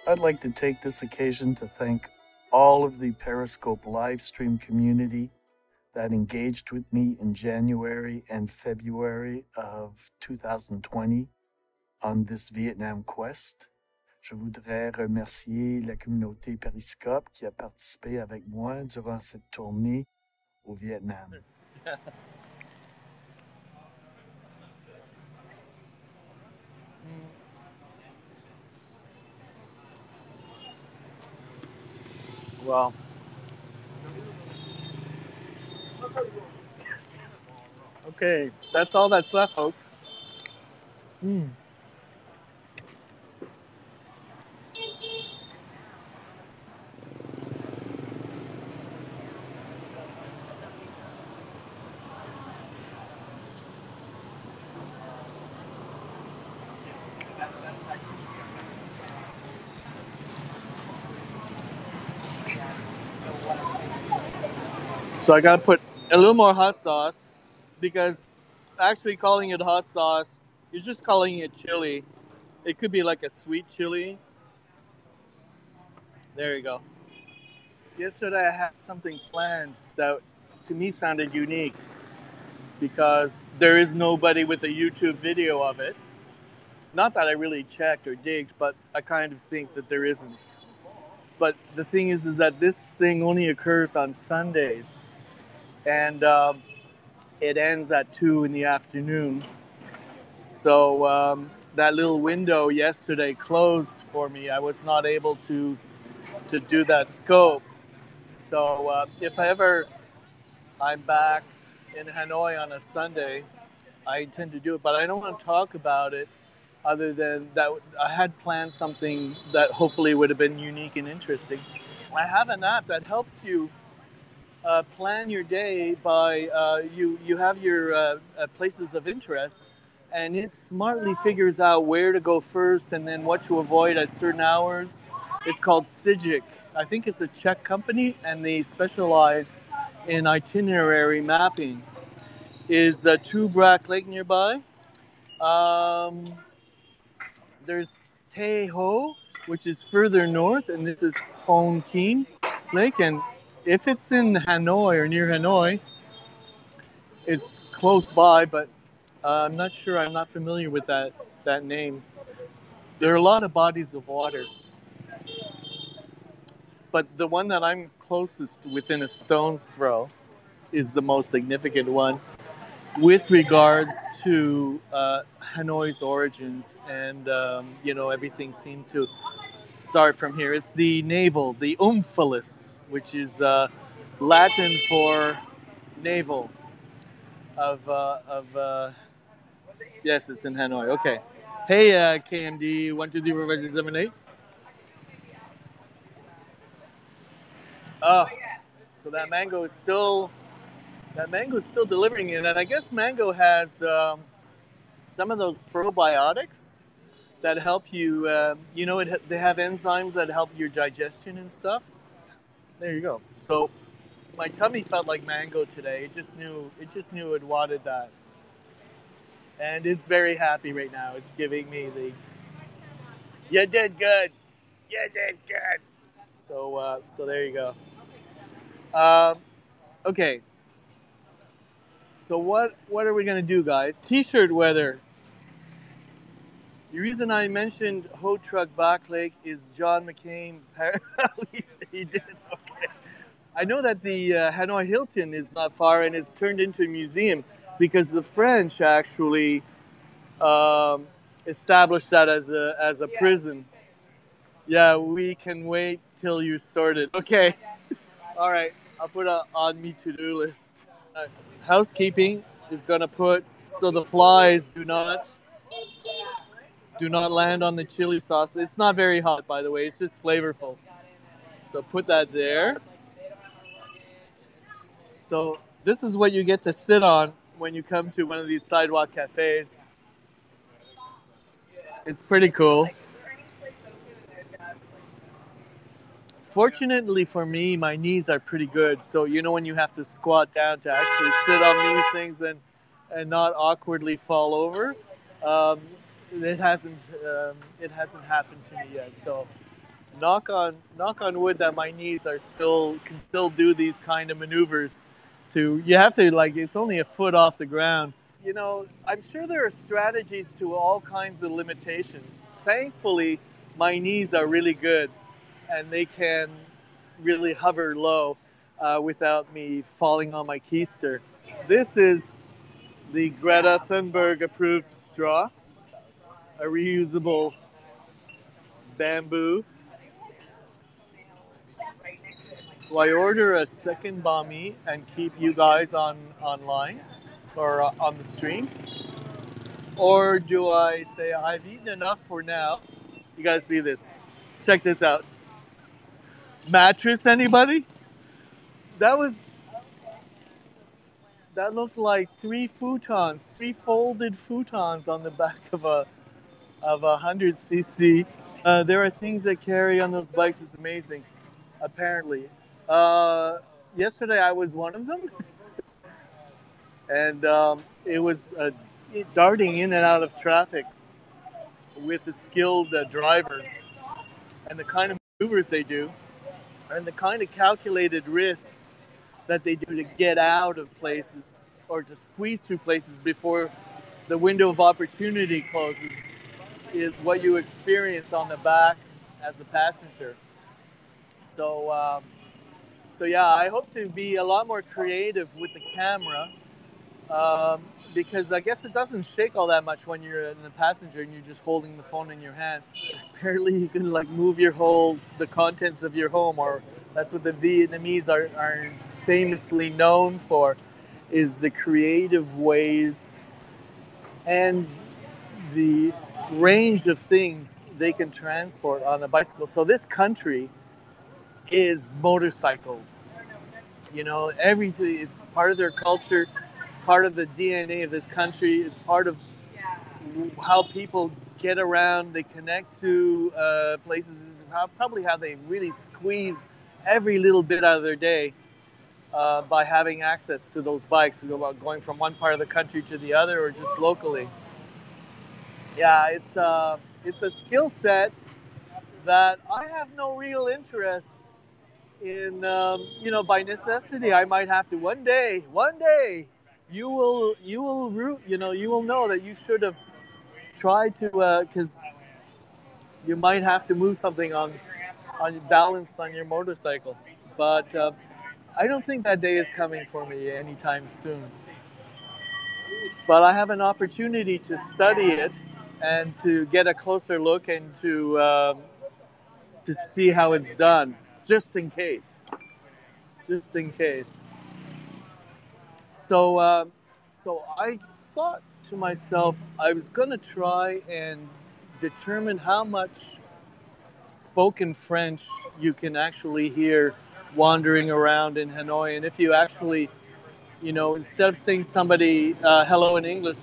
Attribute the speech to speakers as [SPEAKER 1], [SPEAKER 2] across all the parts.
[SPEAKER 1] I'd like to take this occasion to thank all of the Periscope live stream community that engaged with me in January and February of 2020 on this Vietnam quest. Je voudrais remercier la communauté Periscope qui a participé avec moi durant cette tournée au Vietnam.
[SPEAKER 2] Wow. Okay, that's all that's left, folks. So I gotta put a little more hot sauce because actually calling it hot sauce, you're just calling it chili. It could be like a sweet chili. There you go. Yesterday I had something planned that to me sounded unique because there is nobody with a YouTube video of it. Not that I really checked or digged, but I kind of think that there isn't. But the thing is that this thing only occurs on Sundays. And it ends at 2 in the afternoon. So that little window yesterday closed for me. I was not able to do that scope. So if I'm back in Hanoi on a Sunday, I intend to do it. But I don't want to talk about it other than that I had planned something that hopefully would have been unique and interesting. I have an app that helps you plan your day by you have your places of interest, and it smartly figures out where to go first and then what to avoid at certain hours. It's called Sijic. I think it's a Czech company, and they specialize in itinerary mapping. Is Tu Brac Lake nearby? There's Tay Ho, which is further north, and this is Hon Kien Lake. And if it's in Hanoi or near Hanoi, it's close by, but I'm not sure. I'm not familiar with that name. There are a lot of bodies of water, but the one that I'm closest within a stone's throw is the most significant one with regards to Hanoi's origins, and everything seemed to start from here. It's the navel, the omphalos, which is Latin for navel of yes, it's in Hanoi. Okay. Hey, KMD 123 Oh, so that mango is still delivering it, and I guess mango has some of those probiotics that help you. They have enzymes that help your digestion and stuff. There you go. So my tummy felt like mango today. It just knew it wanted that, and it's very happy right now. It's giving me the "you did good, you did good." So there you go. Okay. So what are we gonna do, guys? T-shirt weather. The reason I mentioned Ho Truck Back Lake is John McCain. He did okay. I know that the Hanoi Hilton is not far and is turned into a museum because the French actually established that as a prison. Yeah, we can wait till you sort it. Okay. All right. I'll put it on me to-do list. Housekeeping is going to put so the flies do not land on the chili sauce. It's not very hot, by the way. It's just flavorful. So put that there. So this is what you get to sit on when you come to one of these sidewalk cafes. It's pretty cool. Fortunately for me, my knees are pretty good. So when you have to squat down to actually sit on these things and not awkwardly fall over, it hasn't happened to me yet. So knock on wood that my knees are can still do these kind of maneuvers. You have to, like, it's only a foot off the ground. I'm sure there are strategies to all kinds of limitations. Thankfully, my knees are really good, and they can really hover low without me falling on my keister. This is the Greta Thunberg approved straw, a reusable bamboo. Do I order a second banh mi and keep you guys online or on the stream? Or do I say I've eaten enough for now? You guys see this? Check this out. Mattress, anybody? That was that looked like three folded futons on the back of a 100cc. There are things that carry on those bikes. It's amazing. Apparently, yesterday I was one of them, and it was darting in and out of traffic with a skilled driver, and the kind of maneuvers they do, and the kind of calculated risks that they do to get out of places or to squeeze through places before the window of opportunity closes is what you experience on the back as a passenger. So yeah, I hope to be a lot more creative with the camera, because I guess it doesn't shake all that much when you're in the passenger and you're just holding the phone in your hand. Apparently, you can like move the contents of your home, or that's what the Vietnamese are famously known for, is the creative ways and the range of things they can transport on a bicycle. So this country is motorcycle. Everything, it's part of their culture, it's part of the DNA of this country, it's part of how people get around, they connect to places, probably how they really squeeze every little bit out of their day by having access to those bikes, going from one part of the country to the other or just locally. Yeah, it's a skill set that I have no real interest in. By necessity, I might have to one day. You will know that you should have tried to, because you might have to move something on balanced on your motorcycle. But I don't think that day is coming for me anytime soon. But I have an opportunity to study it and to get a closer look and to see how it's done, just in case. Just in case. So I thought to myself, I was going to try and determine how much spoken French you can actually hear wandering around in Hanoi. And if you actually, instead of saying somebody hello in English,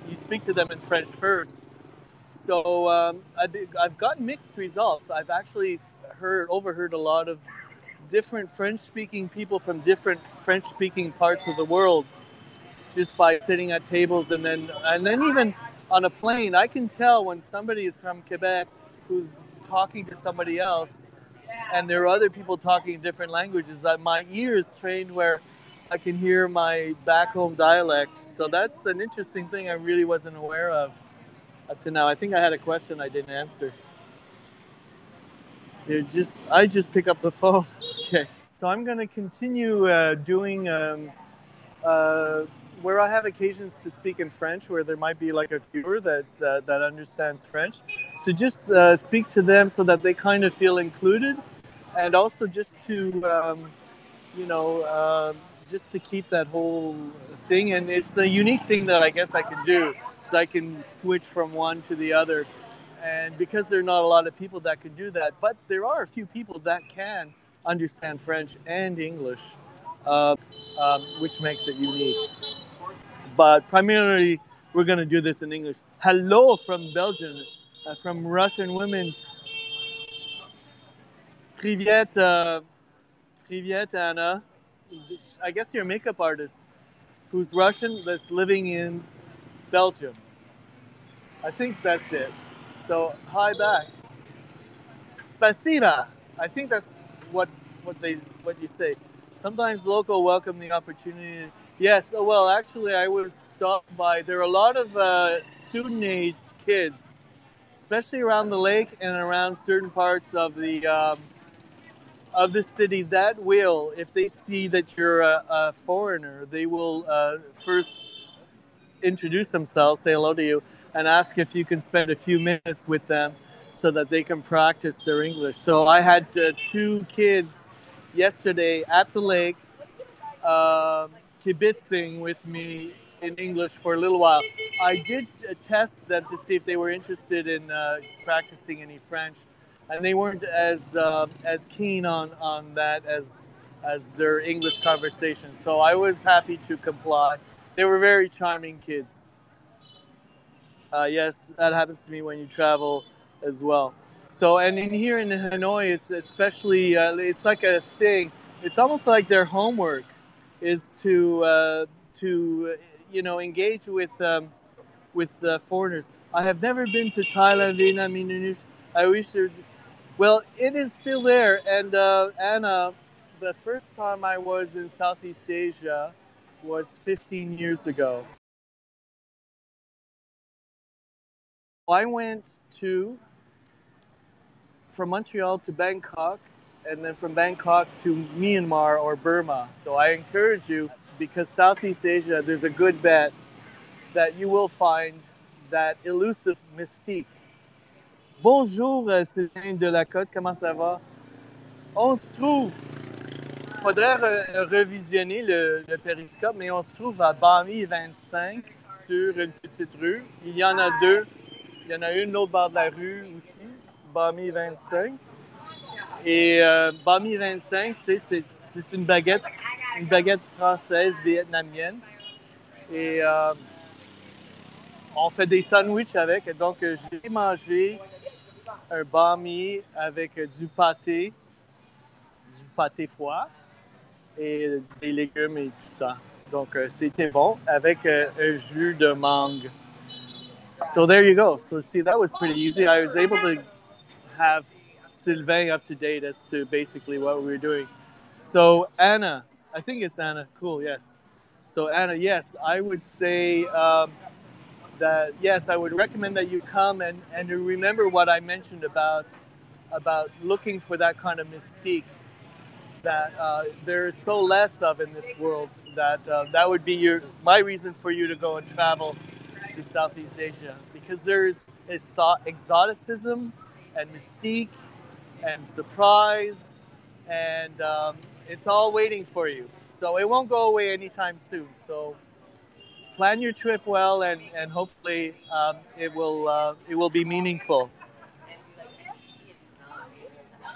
[SPEAKER 2] you speak to them in French first. So I've gotten mixed results. I've actually overheard a lot of different French-speaking people from different French-speaking parts of the world just by sitting at tables, and then even on a plane, I can tell when somebody is from Quebec who's talking to somebody else, and there are other people talking different languages. That my ear is trained where I can hear my back home dialect. So that's an interesting thing I really wasn't aware of up to now. I think I had a question I didn't answer. I just pick up the phone. Okay. So I'm going to continue doing where I have occasions to speak in French, where there might be like a viewer that understands French, to just speak to them so that they kind of feel included, and also just to just to keep that whole thing. And it's a unique thing that I guess I can do, because I can switch from one to the other. And because there are not a lot of people that can do that, but there are a few people that can understand French and English, which makes it unique. But primarily, we're going to do this in English. Hello from Belgium, from Russian women. Привет, Привет, Anna. I guess you're a makeup artist who's Russian that's living in Belgium. I think that's it. So, hi back. Spasiba. I think that's what what you say. Sometimes local welcome the opportunity. Yes. Oh, well, actually, I was stopped by. There are a lot of student-aged kids, especially around the lake and around certain parts of the city that will, if they see that you're a foreigner, they will first introduce themselves, say hello to you, and ask if you can spend a few minutes with them so that they can practice their English. So I had two kids yesterday at the lake kibitzing with me in English for a little while. I did test them to see if they were interested in practicing any French, and they weren't as keen on that as their English conversation. So I was happy to comply. They were very charming kids. Yes, that happens to me when you travel as well. So, and in here in Hanoi, it's especially it's like a thing. It's almost like their homework is to engage with foreigners. I have never been to Thailand, Vietnam, Indonesia. I wish there. Well, it is still there. And Anna, the first time I was in Southeast Asia was 15 years ago. I went to from Montreal to Bangkok, and then from Bangkok to Myanmar or Burma. So I encourage you, because Southeast Asia, there's a good bet that you will find that elusive mystique. Bonjour, Sylvain de la Côte, comment ça va? On se trouve, faudrait revisionner le périscope, mais on se trouve à Banh Mi 25 sur une petite rue. Il y en a deux. Il y en a une l'autre bord de la rue aussi, Banh Mi 25. Et Banh Mi 25, c'est une baguette française vietnamienne. Et on fait des sandwichs avec. Et donc, j'ai mangé un banh mi avec du pâté foie et des légumes et tout ça. Donc, c'était bon avec un jus de mangue. So there you go. So see, that was pretty easy. I was able to have Sylvain up to date as to basically what we were doing. So Anna, I think it's Anna. Cool, yes. So Anna, yes, I would say that yes, I would recommend that you come and remember what I mentioned about looking for that kind of mystique that there's so less of in this world that that would be my reason for you to go and travel to Southeast Asia, because there's exoticism and mystique and surprise, and it's all waiting for you. So it won't go away anytime soon. So plan your trip well, and hopefully it will be meaningful.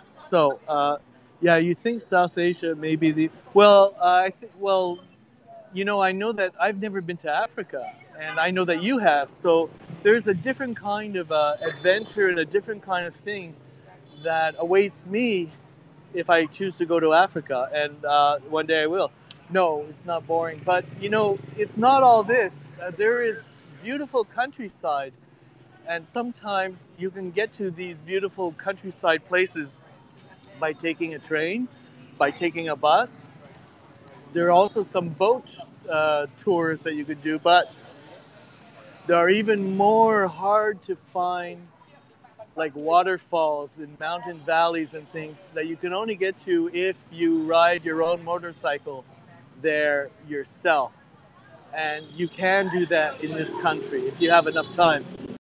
[SPEAKER 2] So yeah, you think South Asia may be the well, I know that I've never been to Africa, and I know that you have. So there's a different kind of adventure and a different kind of thing that awaits me if I choose to go to Africa, and one day I will. No, it's not boring, but it's not all this. There is beautiful countryside, and sometimes you can get to these beautiful countryside places by taking a train, by taking a bus. There are also some boat tours that you could do, but there are even more hard to find, like waterfalls and mountain valleys and things that you can only get to if you ride your own motorcycle there yourself. And you can do that in this country if you have enough time.